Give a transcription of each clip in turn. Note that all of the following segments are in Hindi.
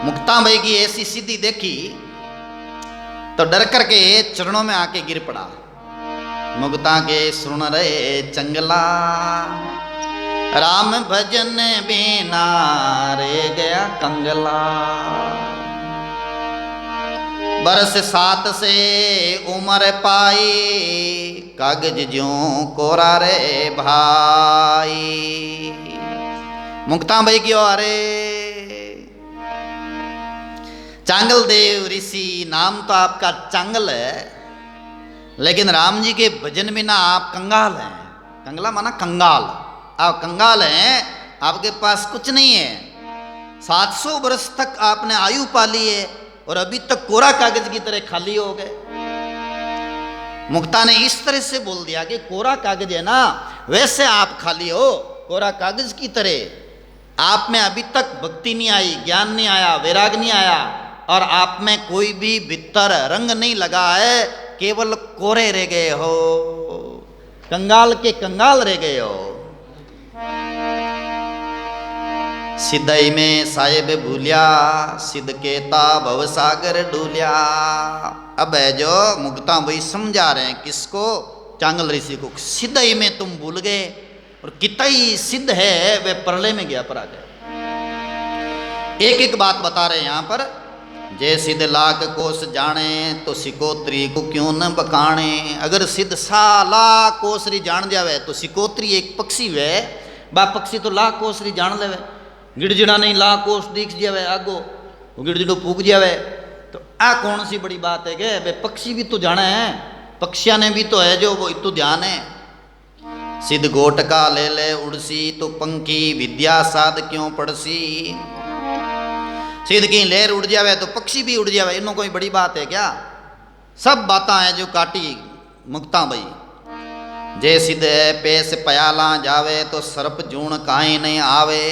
मुक्ताबाई की ऐसी सिद्धि देखी तो डर करके चरणों में आके गिर पड़ा। मुक्ता के सुन रहे चंगला, राम भजन बिना रे गया कंगला। बरस 7 से उम्र पाई, कागज ज्यों कोरा रे भाई। मुक्ताबाई की अरे चांगल देव ऋषि, नाम तो आपका चांगल है, लेकिन राम जी के भजन बिना आप कंगाल हैं। कंगला माना कंगाल, आप कंगाल हैं, आपके पास कुछ नहीं है। 700 वर्ष तक आपने आयु पाली है और अभी तक कोरा कागज की तरह खाली हो गए। मुक्ता ने इस तरह से बोल दिया कि कोरा कागज है ना, वैसे आप खाली हो, कोरा कागज की तरह। आप में अभी तक भक्ति नहीं आई, ज्ञान नहीं आया, वैराग नहीं आया, और आप में कोई भी भीतर रंग नहीं लगा है, केवल कोरे रह गए हो, कंगाल के कंगाल रह गए हो। सिद्धई में साहेब भूलिया, सिद्ध केता भव सागर डूलिया। अब है जो मुक्ताबाई समझा रहे हैं किसको? चांगल ऋषि को। सिद्धई में तुम भूल गए, और कितई सिद्ध है वे प्रलय में गया पर आ गए। एक एक बात बता रहे हैं यहां पर। जे सिद्ध लाख कोस जाने, तो सिकोत्री को क्यों न बकाने। अगर सिद्ध 1,00,000 कोसरी जान जावे तो सिकोत्री एक पक्षी वे, बा पक्षी तो 1,00,000 कोसरी जान लेवे। गिड़जिड़ा नहीं 1,00,000 कोस दिख जावे आगो, वो गिड़जिड़ो पूग जावे, तो आ कौन सी बड़ी बात है के वे पक्षी भी तो जाने हैं, पक्षियां ने भी तो है जो वो इतो ध्यान है। सिद्ध गोट का ले ले उड़सी, तो पंखी विद्या साध क्यों पड़सी। सिद्ध की लहर उड़ जावे तो पक्षी भी उड़ जावे, इनो कोई बड़ी बात है क्या? सब बातें हैं जो काटी मुक्ताबाई। जे सिद्ध पेश पयाला जावे, तो सर्प जूण काई नहीं आवे।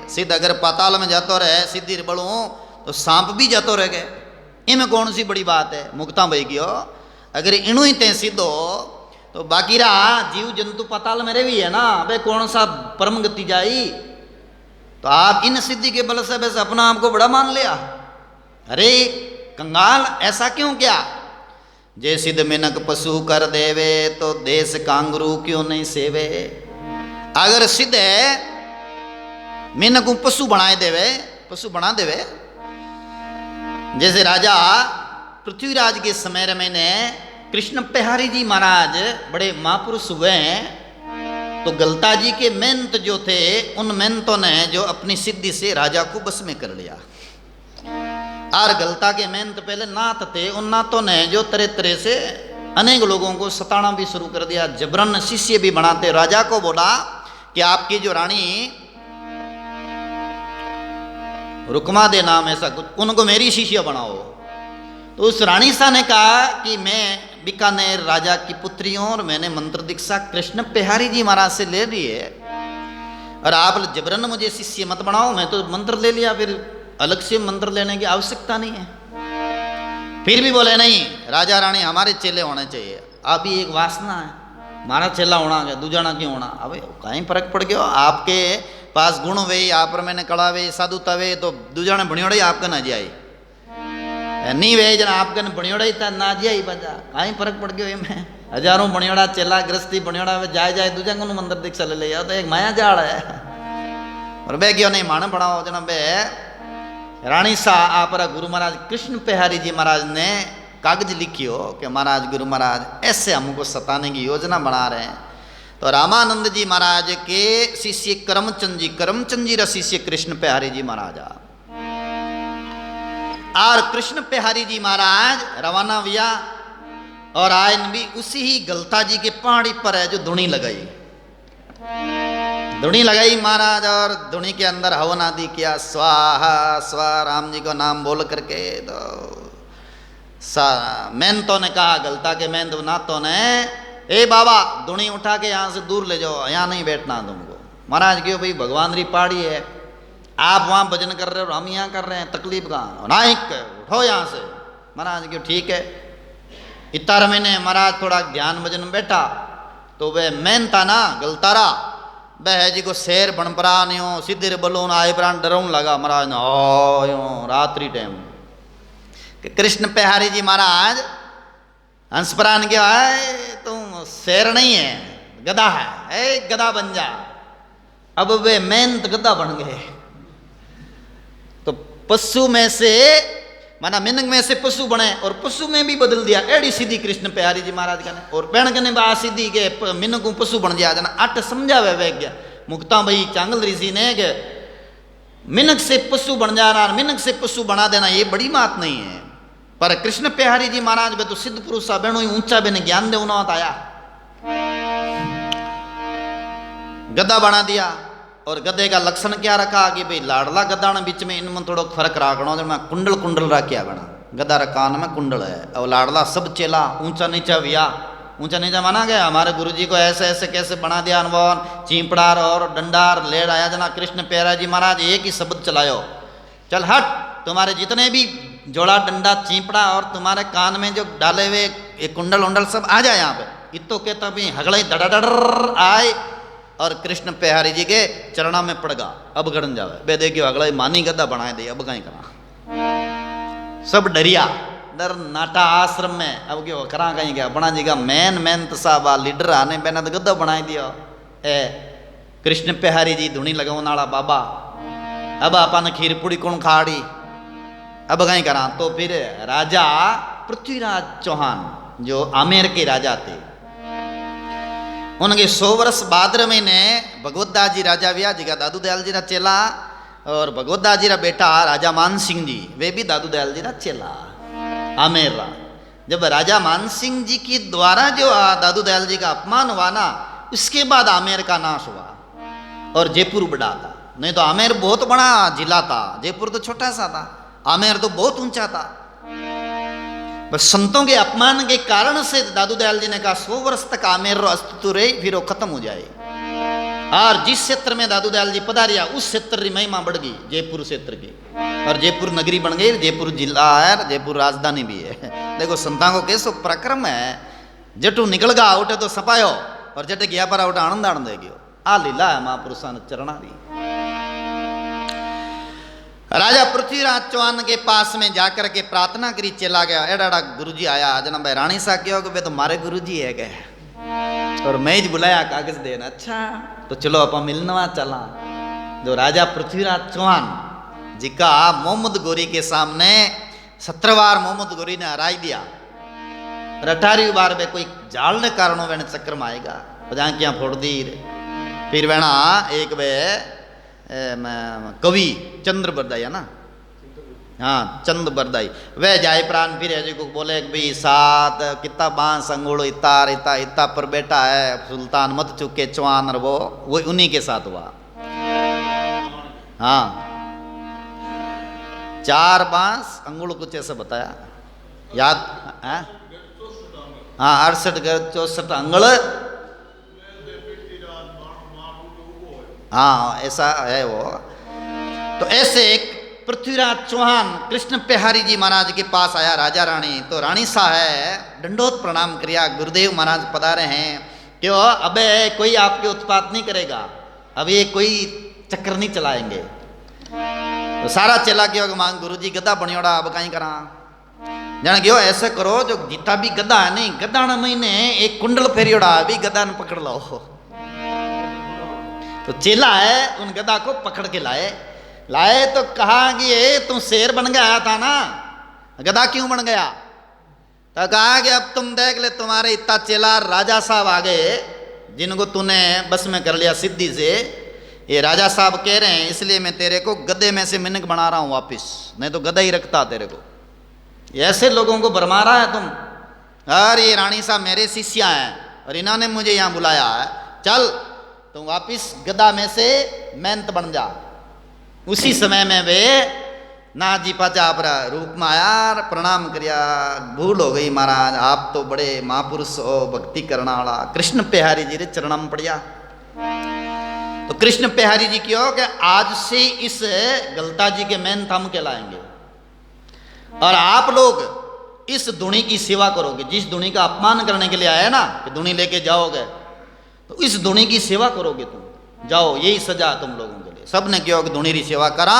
सिद्ध अगर पाताल में जातो रहे सिद्धि बड़ू, तो सांप भी जातो रह गए, इनमें कौन सी बड़ी बात है? मुक्ताबाई की हो अगर इणु ही ते सिद्ध हो, तो बाकी रहा जीव जंतु पाताल में रही है ना, वे कौन सा परम गति जाई। तो आप इन सिद्धि के बल से बस अपना आपको बड़ा मान लिया। अरे कंगाल, ऐसा क्यों क्या? जे सिद्ध मिनक पशु कर देवे, तो देश कांगरू क्यों नहीं सेवे। अगर सिद्ध है मिनक पशु बनाए देवे, पशु बना देवे। जैसे राजा पृथ्वीराज के समय में ने कृष्ण बिहारी जी महाराज बड़े महापुरुष हुए हैं, तो गलता जी के मेहनत जो थे, उन मेहनतों ने जो अपनी सिद्धि से राजा को बस में कर लिया। और गलता के मेहनत पहले नाथ थे, उन नाथों ने जो तरह तरह से अनेक लोगों को सताना भी शुरू कर दिया, जबरन शिष्य भी बनाते। राजा को बोला कि आपकी जो रानी रुकमा दे नाम ऐसा कुछ, उनको मेरी शिष्य बनाओ। तो उस रानी सा ने कहा कि मैं बीकानेर राजा की पुत्री हूं, और मैंने मंत्र दीक्षा कृष्ण बिहारी जी महाराज से ले ली है, और आप जबरन मुझे शिष्य मत बनाओ। मैं तो मंत्र ले लिया, फिर अलग से मंत्र लेने की आवश्यकता नहीं है। फिर भी बोले नहीं, राजा रानी हमारे चेले होने चाहिए। अभी एक वासना है, हमारा चेला होना है, दूजाना क्यों होना। अब कहीं फर्क पड़ गया, आपके पास गुण वे, आप पर मैंने कड़ा वे, साधुता वे, तो दूजाने भणियोड़ा ही आपका ना जाए, नहीं वे जना आपका भणियोड़ा ही था ना जाए बजा। कहीं फर्क पड़ गया में, हजारों भणियोड़ा चेला गृहस्थी भणियोड़ा वे जाए जाए दूजा को मंदिर दीक्षा ले लिया, तो एक माया जाड़ है। और बे क्यों नहीं मान बनाओ जना बे। रानी सा आपरा गुरु महाराज कृष्ण बिहारी जी महाराज ने कागज लिखियो कि महाराज गुरु महाराज ऐसे हमको सताने की योजना बना रहे हैं। तो रामानंद जी महाराज के शिष्य करमचंद जी रा शिष्य कृष्ण बिहारी जी महाराज, और कृष्ण बिहारी जी महाराज रवाना हुआ, और आयन भी उसी ही गलता जी के पहाड़ी पर है जो धुनी लगाई। धुनी लगाई महाराज, और धुनी के अंदर हवन आदि किया, स्वाहा स्वा राम जी को नाम बोल करके। तो मेहनतों ने कहा, गलता के मेहनत नातों ने, ए बाबा धुनी उठा के यहाँ से दूर ले जाओ, यहाँ नहीं बैठना तुमको। महाराज क्यों भाई, भगवान री पहाड़ी है, आप वहाँ भजन कर रहे हो, हम यहाँ कर रहे हैं, तकलीफ कहाँ, नाइक उठो यहाँ से। महाराज क्यों ठीक है। इतार मैंने महाराज थोड़ा ध्यान भजन में बैठा, तो वह मेन था ना गलतारा, बह जी को शेर बन परान्यो सीधे रे बलोन आए प्राण डरौन लगा महाराज आयो रात्रि टाइम कृष्ण बिहारी जी महाराज हंसपरान के आए तुम शेर नहीं है गधा है गधा बन जा। अब वे मेहनत गधा बन गए। तो पशु में से माना मिनक में से पशु बने और पशु में भी बदल दिया एड़ी सीधी कृष्ण बिहारी जी महाराज का ने और पेण कने बा सीधी के मिनक पशु बन गया जना अट समझावे वैज्ञ मुक्ता भाई चांगल ऋषि ने के मिनक से पशु बन जाना मिनक से पशु बना देना ये बड़ी बात नहीं है। पर कृष्ण बिहारी जी महाराज बे तो सिद्ध पुरुष सा बेणो ऊंचा बेने ज्ञान दे उना आया गद्दा बना दिया। और गधे का लक्षण क्या रखा कि भाई लाडला गद्दा बीच में इनमें थोड़ा फर्क रखना मैं कुंडल कुंडल रखा बना गद्दा रा कान में कुंडल है और लाडला सब चेला ऊंचा नीचा विया ऊंचा नीचा माना गया। हमारे गुरुजी को ऐसे ऐसे कैसे बना दिया अनवन चिंपड़ार और डंडार लेड आया जना कृष्ण बिहारी जी महाराज एक ही शब्द चलायो चल हट तुम्हारे जितने भी जोड़ा डंडा चिंपड़ा और तुम्हारे कान में जो डाले हुए ये कुंडल उंडल सब आ जाए यहाँ पे इतो कहता भी हगड़े डर आए और कृष्ण बिहारी जी के चरणा में पड़ गा अब गड़न जावे बे देखियो अगला मानी गद्दा बनाए दे अब कहीं करा सब डरिया डर नाटा आश्रम में अब क्यों करा कहीं गया बना जी का मेन तो साहब लीडर आने बेना तो गद्दा बनाए दिया ए कृष्ण बिहारी जी धुनी लगाओ नाला बाबा अब अपन खीर पूड़ी कौन खाड़ी अब कहीं करा। तो फिर राजा पृथ्वीराज चौहान जो आमेर के राजा थे उनके 100 वर्ष भाद्र महीने भगवतदास जी राजा विया जी का दादू दयाल जी रा चेला और भगवतदास जी रा बेटा राजा मान सिंह जी वे भी दादू दयाल जी रा चेला आमेर रा। जब राजा मान सिंह जी के द्वारा जो दादू दयाल जी का अपमान हुआ ना उसके बाद आमेर का नाश हुआ और जयपुर बड़ा था। नहीं तो आमेर बहुत बड़ा जिला था जयपुर तो छोटा सा था आमेर तो बहुत ऊंचा था। बस संतों के अपमान के कारण से दादू दयाल जी ने कहा 100 वर्ष तक आमेर रो अस्तित्व रहे फिर वो खत्म हो जाए। और जिस क्षेत्र में दादू दयाल जी पधारिया उस क्षेत्र की महिमा बढ़ गई जयपुर क्षेत्र की और जयपुर नगरी बन गई जयपुर जिला है जयपुर राजधानी भी है। देखो संतां को कैसो प्रक्रम है जटू निकल गा उठे तो सपायो और जटे गया पर उठे आनंद आनंद है गयो आ लीला है महापुरुषा ने चरणारी। राजा पृथ्वीराज चौहान के पास में जाकर के प्रार्थना करी चला गया एड़ा गुरुजी आया जना भाई रानी सा क्यों कि तो मारे गुरुजी है गए और मैं ही बुलाया कागज देना अच्छा तो चलो अपन मिलना चला। जो राजा पृथ्वीराज चौहान जी का मोहम्मद गोरी के सामने 17 बार मोहम्मद गोरी ने हराई दिया और 18वीं बार में कोई जाल ने कारणों वेने चक्कर में आएगा क्या फोड़ दी। फिर वेना एक वे कवि चंद्र बरदाई है ना हाँ चंद बरदाई वह जाए प्राण फिर जी को बोले भाई सात कितना बांस अंगूड़ इतार इता इता पर बैठा है सुल्तान मत चुके चौहान और वो उन्हीं के साथ हुआ। हाँ 4 बांस अंगूड़ कुछ ऐसा बताया याद है हाँ 68 गज 64 अंगड़ हाँ ऐसा है वो। तो ऐसे एक पृथ्वीराज चौहान कृष्ण बिहारी जी महाराज के पास आया राजा रानी तो रानी सा है दंडोत प्रणाम किया गुरुदेव महाराज पधारे हैं क्यों अबे कोई आपके उत्पात नहीं करेगा अब ये कोई चक्कर नहीं चलाएंगे। तो सारा चला गया मांग गुरु जी गद्दा बनियोड़ा अब कहीं करा जान गयो ऐसे करो जो जितना भी गद्दा है नहीं गद्दा न महीने एक कुंडल फेरियोड़ा अभी गद्दा न पकड़ लो। तो चेला है उन गधा को पकड़ के लाए तो कहा कि ये तुम शेर बन गया था ना गधा क्यों बन गया। तो कहा कि अब तुम देख ले तुम्हारे इतना चेला राजा साहब आ गए जिनको तूने बस में कर लिया सिद्धि से ये राजा साहब कह रहे हैं इसलिए मैं तेरे को गधे में से मिनक बना रहा हूँ वापिस नहीं तो गधा ही रखता तेरे को। ऐसे लोगों को भरमा रहा है तुम। और ये रानी साहब मेरे शिष्या हैं और इन्होंने मुझे यहाँ बुलाया है चल तुम वापिस गदा में से मेहनत बन जा। उसी समय में वे ना जी पाचा अपरा रूप में आया प्रणाम करिया भूल हो गई महाराज आप तो बड़े महापुरुष हो भक्ति करने वाला कृष्ण बिहारी जी रे चरणों में पड़िया। तो कृष्ण बिहारी जी क्यों कि आज से इस गलता जी के मेहनत हम कहलाएंगे और आप लोग इस दुनी की सेवा करोगे। जिस दुनी का अपमान करने के लिए आया ना कि दुनी लेके जाओगे तो इस दुनी की सेवा करोगे तुम जाओ यही सजा तुम लोगों के लिए। सबने क्यों कि धुनीरी सेवा करा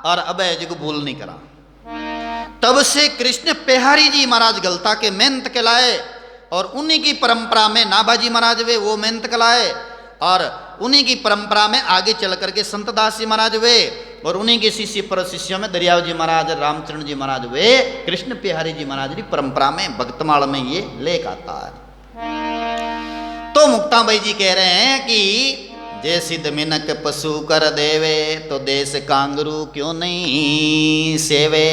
और अभय जी को भूल नहीं करा। तब से कृष्ण पेहारी जी महाराज गलता के मेहनत के लाए और उन्हीं की परंपरा में नाभाजी महाराज वे वो मेहनत के लाए और उन्हीं की परंपरा में आगे चल करके संत दास जी महाराज वे और उन्हीं के शिष्य पर शिष्यों में दरियाव जी महाराज, रामचरण जी महाराज वे कृष्ण पेहारी जी महाराज की परंपरा में भक्तमाल में ये लेख आता है। तो मुक्ताबाई जी कह रहे हैं कि जे सिद्ध मिनक पशु कर देवे तो देश कांगरू क्यों नहीं सेवे।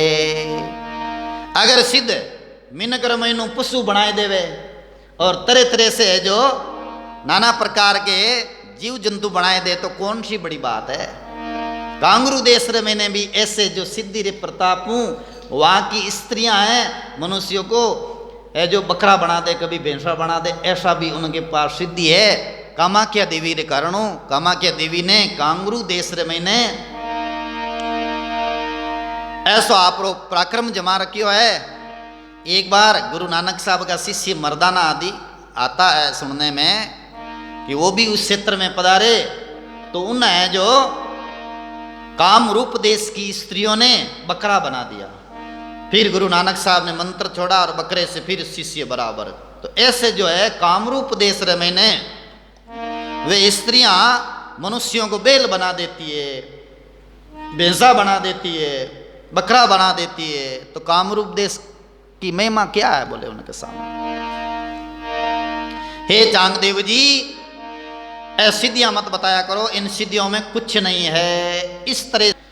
अगर सिद्ध मिनक रमैनु पशु बनाए देवे और तरह तरह से जो नाना प्रकार के जीव जंतु बनाए दे तो कौन सी बड़ी बात है। कांगरू देश रे मैंने भी ऐसे जो सिद्धि रे प्रताप हूँ वहाँ की स्त्रियां हैं मनुष्यों को जो बकरा बना दे कभी भैंसा बना दे ऐसा भी उनके पास सिद्धि है। कामाख्या देवी रे कारणों कामाख्या देवी ने कांगरू देश रे मैंने ऐसा आप पराक्रम जमा रखियो है। एक बार गुरु नानक साहब का शिष्य मर्दाना आदि आता है सुनने में कि वो भी उस क्षेत्र में पधारे तो उन्हें जो काम रूप देश की स्त्रियों ने बकरा बना दिया। फिर गुरु नानक साहब ने मंत्र छोड़ा और बकरे से फिर शिष्य बराबर। तो ऐसे जो है कामरूप देश रे मैंने वे स्त्रियां मनुष्यों को बैल बना देती है, भैंसा बना देती है, बकरा बना देती है। तो कामरूप देश की महिमा क्या है बोले उनके सामने। हे चांगदेव जी सिद्धियां मत बताया करो, इन सिद्धियों में कुछ नहीं है। इस तरह